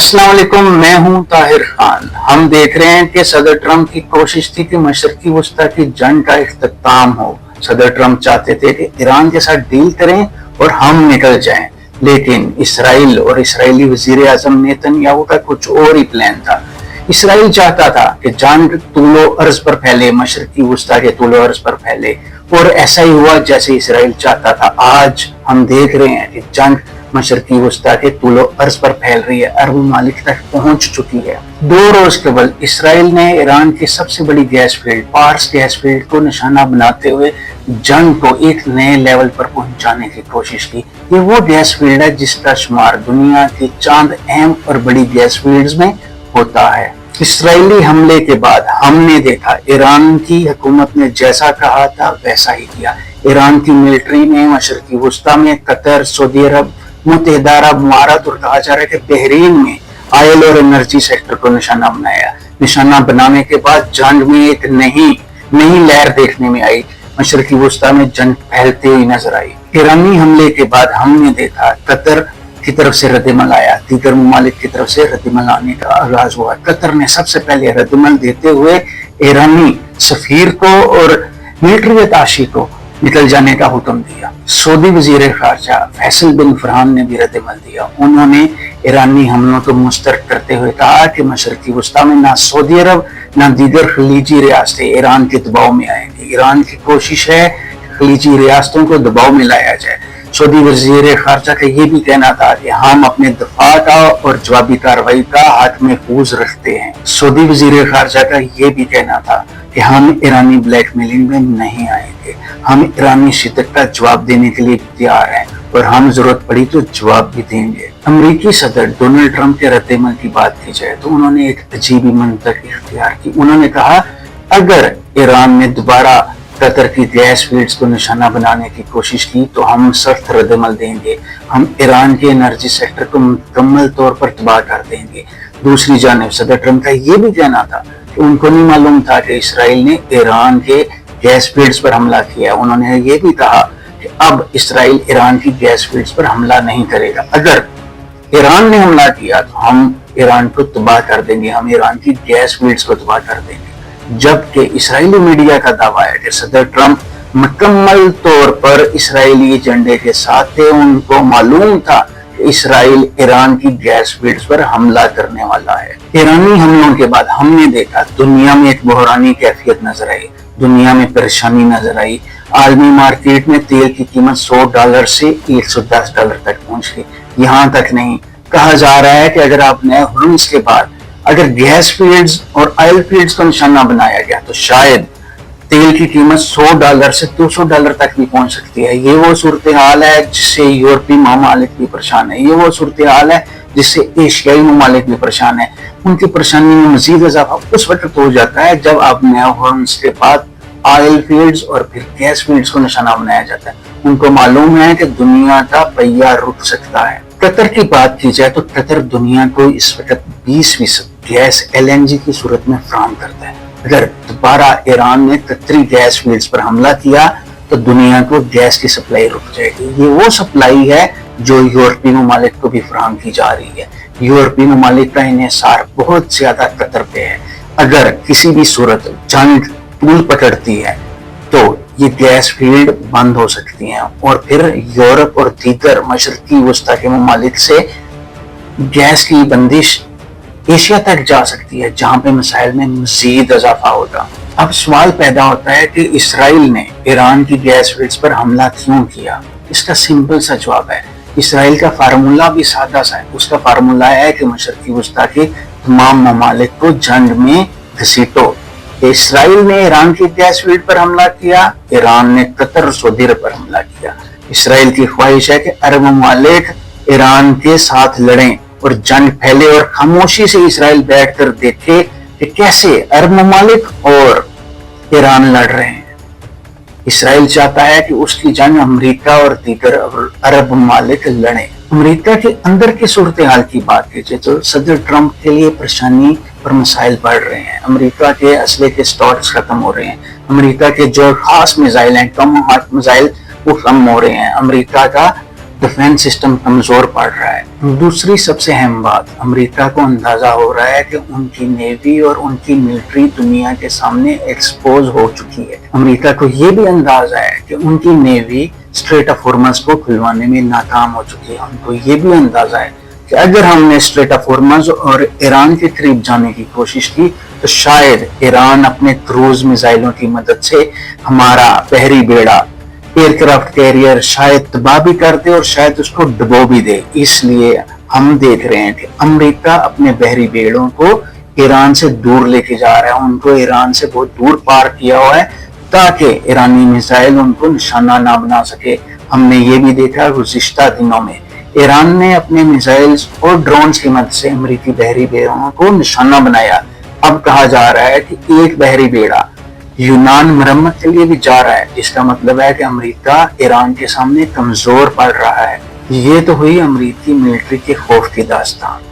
अस्सलाम वालेकुम, मैं हूं ताहिर खान। हम देख रहे हैं कि सदर ट्रंप की कोशिश थी कि मशरकी वस्ता की जंग का इख्तिताम हो। सदर ट्रंप चाहते थे कि ईरान के साथ डील करें और हम निकल जाएं, लेकिन इसराइल और इसराइली वजीर आजम नेतन्याहू का कुछ और ही प्लान था। इसराइल चाहता था कि जंग तूलो अर्ज पर फैले, मशरकी वस्ता के तूलो अर्ज पर फैले, और ऐसा ही हुआ जैसे इसराइल चाहता था। आज हम देख रहे हैं कि जंग मशरकी वस्ता के तूलो अर्ज पर फैल रही है, अरब ममालिक तक पहुंच चुकी है। 2 रोज कबल इसराइल ने ईरान की सबसे बड़ी gas field parse gas field को निशाना बनाते हुए जंग को एक नए लेवल पर पहुंचाने की कोशिश की। ये वो गैस फील्ड है जिसका शुमार दुनिया की चंद अहम और बड़ी गैस फील्ड्स में होता है। इसराइली हमले के बाद हमने देखा ईरान की हुकूमत ने जैसा कहा था वैसा ही किया। ईरान की मिलिट्री ने मशरकी वस्ता में कतर, सऊदी अरब, मुत्तहिदा अरब इमारात और कहा जा रहा है कि बहरीन में ऑयल और एनर्जी सेक्टर को निशाना बनाया। निशाना बनाने के बाद जंग में एक नई लहर देखने में आई। मशरकी वस्ता में जंग फैलते हुई नजर आई। ईरानी हमले के बाद हमने देखा कतर की तरफ से रद्दमल आया, दीगर ममालिक की तरफ से रद्दमल आने का आगाज हुआ। कतर ने सबसे पहले रद्दमल देते हुए ईरानी सफीर को और मिलिट्री अताशी को निकल जाने का हुक्म दिया। सऊदी वजीर खारजा फैसल बिन फरहान ने भी रद्दमल दिया। उन्होंने ईरानी हमलों को मुस्तरद करते हुए कहा कि मशरकी वस्ता में ना सऊदी अरब ना दीगर खलीजी रियासतें ईरान के दबाव में आएंगी। ईरान की कोशिश है खलीजी रियासतों को दबाव में लाया जाए। सऊदी वजीर खारजा का ये भी कहना था कि हम अपने दफा का और जवाबी कार्रवाई का हाथ महफूज रखते हैं। सऊदी वजीर खारजा का ये भी कहना था कि हम ईरानी ब्लैकमेलिंग में नहीं आएंगे, हम ईरानी शिद्दत का जवाब देने के लिए तैयार हैं और हम जरूरत पड़ी तो जवाब भी देंगे। अमेरिकी सदर डोनाल्ड ट्रंप के रद्दमल की बात की जाए तो उन्होंने एक अजीब मंतक इख्तियार की। उन्होंने कहा अगर ईरान ने दोबारा कतर की गैस फील्ड्स को निशाना बनाने की कोशिश की तो हम सख्त रद्दमल देंगे, हम ईरान के एनर्जी सेक्टर को मुकम्मल तौर पर तबाह कर देंगे। दूसरी जानिब सदर ट्रंप का ये भी कहना था कि उनको नहीं मालूम था कि इसराइल ने ईरान के गैस फील्ड्स पर हमला किया। उन्होंने ये भी कहा कि अब इसराइल ईरान की गैस फील्ड्स पर हमला नहीं करेगा। अगर ईरान ने हमला किया तो हम ईरान को तबाह कर देंगे, हम ईरान की गैस फील्ड्स को तबाह कर देंगे। जबकि इसराइली मीडिया का दावा है कि सदर ट्रंप मुकम्मल तौर पर इसराइली एजेंडे के साथ थे। उनको मालूम था कि इसराइल ईरान की गैस फील्ड्स पर हमला करने वाला है। ईरानी हमलों के बाद हमने देखा दुनिया में एक बहरानी कैफियत नजर आई, दुनिया में परेशानी नजर आई। आलमी मार्केट में तेल की कीमत $100 से $110 तक पहुंच गई। यहाँ तक नहीं, कहा जा रहा है कि अगर आपने हुर्मुज़ के बाद अगर गैस फील्ड्स और ऑयल फील्ड्स का निशाना बनाया गया तो शायद तेल की कीमत $100 से $200 तक भी पहुंच सकती है। ये वो सूरत हाल है जिससे यूरोपीय ममालिक भी परेशान है। ये वो सूरत हाल है जिससे एशियाई ममालिक भी परेशान है। उनकी परेशानी में मजीद इजाफा उस वक्त हो जाता है जब आपने हुर्मुज़ के बाद ऑयल फील्ड्स और फिर गैस फील्ड्स को निशाना बनाया जाता है। उनको मालूम है कि दुनिया का पहिया रुक सकता है। कतर की बात की जाए तो कतर दुनिया को इस वक्त 20% गैस LNG की सूरत में फराहम करता है। अगर दोबारा ईरान ने कतरी गैस फील्ड्स पर हमला किया तो दुनिया को गैस की सप्लाई रुक जाएगी। ये वो सप्लाई है जो यूरोपीय ममालिक को भी फराहम की जा रही है। यूरोपीय ममालिक का इन्हिसार बहुत ज्यादा कतर पे है। अगर किसी भी सूरत जंग तूल पकड़ती है तो ये गैस फील्ड बंद हो सकती हैं और फिर यूरोप और दीगर मशरकी वस्ता के ममालिक से गैस की बंदिश एशिया तक जा सकती है, जहां पे मसाइल में मजीद इजाफा होगा। अब सवाल पैदा होता है कि इसराइल ने ईरान की गैस फील्ड्स पर हमला क्यों किया। इसका सिंपल सा जवाब है, इसराइल का फार्मूला भी सादा सा है। उसका फार्मूला है कि मशरकी वस्ता के तमाम ममालिक को जंग में घसीटो। इसराइल ने ईरान की गैस फील्ड पर हमला किया, ईरान ने कतर और सऊदी अरब पर हमला किया। इसराइल की ख्वाहिश है कि अरब ममालिक ईरान के साथ लड़ें और जंग फैले और खामोशी से इसराइल बैठकर देखे कि कैसे अरब ममालिक और ईरान लड़ रहे हैं। इसराइल चाहता है कि उसकी जंग अमेरिका और दीगर अरब ममालिक लड़ें। अमेरिका के अंदर की सूरत हाल की बात कीजिए तो सदर ट्रंप के लिए परेशानी और मसाइल बढ़ रहे हैं। अमेरिका के असले के स्टॉक्स खत्म हो रहे हैं। अमेरिका के जो खास मिसाइल हैं, टॉमहाक मिसाइल, वो कम हो रहे हैं। अमेरिका का डिफेंस सिस्टम कमजोर पड़ रहा है। दूसरी सबसे अहम बात, अमेरिका को अंदाजा हो रहा है कि उनकी नेवी और उनकी मिलिट्री दुनिया के सामने एक्सपोज हो चुकी है। अमेरिका को ये भी अंदाजा है कि उनकी नेवी स्ट्रेट ऑफ हॉर्मज को खुलवाने में नाकाम हो चुकी है। उनको ये भी अंदाजा है कि अगर हमने स्ट्रेट ऑफ हॉर्मज और ईरान के करीब जाने की कोशिश की तो शायद ईरान अपने क्रूज मिसाइलों की मदद से हमारा बहरी बेड़ा, एयरक्राफ्ट कैरियर शायद तबाह भी कर दे और शायद उसको डुबो भी दे। इसलिए हम देख रहे हैं कि अमेरिका अपने बहरी बेड़ों को ईरान से दूर लेके जा रहा है, उनको ईरान से बहुत दूर पार किया हुआ है ताकि ईरानी मिसाइल उनको निशाना ना बना सके। हमने ये भी देखा गुज़िश्ता दिनों में ईरान ने अपने मिसाइल्स और ड्रोन्स की मदद से अमेरिकी बहरी बेड़ों को निशाना बनाया। अब कहा जा रहा है कि एक बहरी बेड़ा यूनान मरम्मत के लिए भी जा रहा है। इसका मतलब है कि अमेरिका ईरान के सामने कमजोर पड़ रहा है। ये तो हुई अमेरिकी मिलिट्री के खौफ की दास्तान।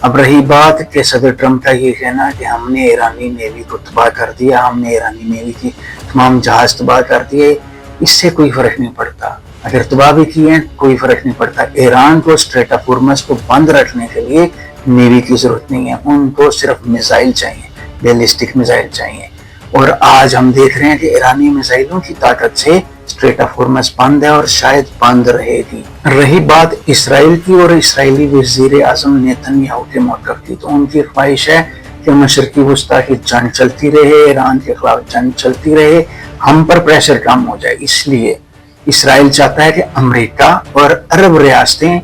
अब रही बात कि सदर ट्रम्प का ये कहना कि हमने ईरानी नेवी को तबाह कर दिया, हमने ईरानी नेवी की तमाम जहाज तबाह कर दिए, इससे कोई फर्क नहीं पड़ता। अगर तबाह भी किए कोई फर्क नहीं पड़ता। ईरान को स्ट्रेट ऑफ हॉर्मज को बंद रखने के लिए नेवी की जरूरत नहीं है, उनको सिर्फ मिसाइल चाहिए, बैलिस्टिक मिसाइल चाहिए। और आज हम देख रहे हैं कि ईरानी मिसाइलों की ताकत से स्ट्रेट ऑफ हॉर्मज बंद है और शायद बंद रहेगी। रही बात इसराइल की और इसराइली वज़ीर आज़म नेतन्याहू के मौक़िफ़ की, तो उनकी ख्वाहिश है कि मशरक़ी वस्ता की जंग चलती रहे, ईरान के खिलाफ जंग चलती रहे, हम पर प्रेशर कम हो जाए। इसलिए इसराइल चाहता है कि अमेरिका और अरब रियासतें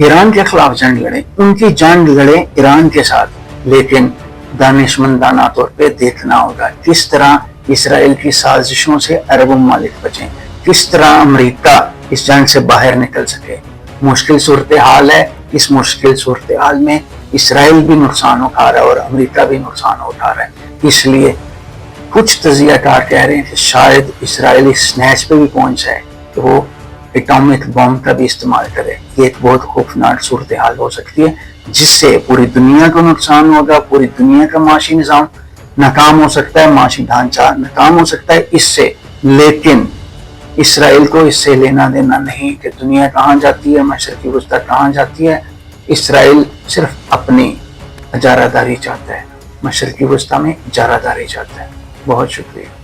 ईरान के खिलाफ जंग लड़ें, उनकी जंग लड़ें ईरान के साथ, लेकिन दानिशमंदाना तौर पे देखना होगा किस तरह इसराइल की साजिशों से अरब ममालिक बचें, किस तरह अमेरिका इस जंग से बाहर निकल सके। मुश्किल सूरत हाल है। इस मुश्किल सूरत हाल में इसराइल भी नुकसान उठा रहा है और अमेरिका भी नुकसान उठा रहा है। इसलिए कुछ तजियाकार कह रहे हैं कि शायद इसराइल इस स्नैच पे भी पहुंच जाए कि वो एटॉमिक बॉम्ब का भी इस्तेमाल करे। ये एक बहुत खौफनाक सूरत हाल हो सकती है जिससे पूरी दुनिया को नुकसान होगा, पूरी दुनिया का माशी निज़ाम नाकाम हो सकता है, माशी ढांचा नाकाम हो सकता है इससे। लेकिन इसराइल को इससे लेना देना नहीं कि दुनिया कहाँ जाती है, मशरक़ी वस्ता कहाँ जाती है। इसराइल सिर्फ अपनी इजारादारी चाहता है, मशरक़ी वस्ता में इजारादारी चाहता है। बहुत शुक्रिया।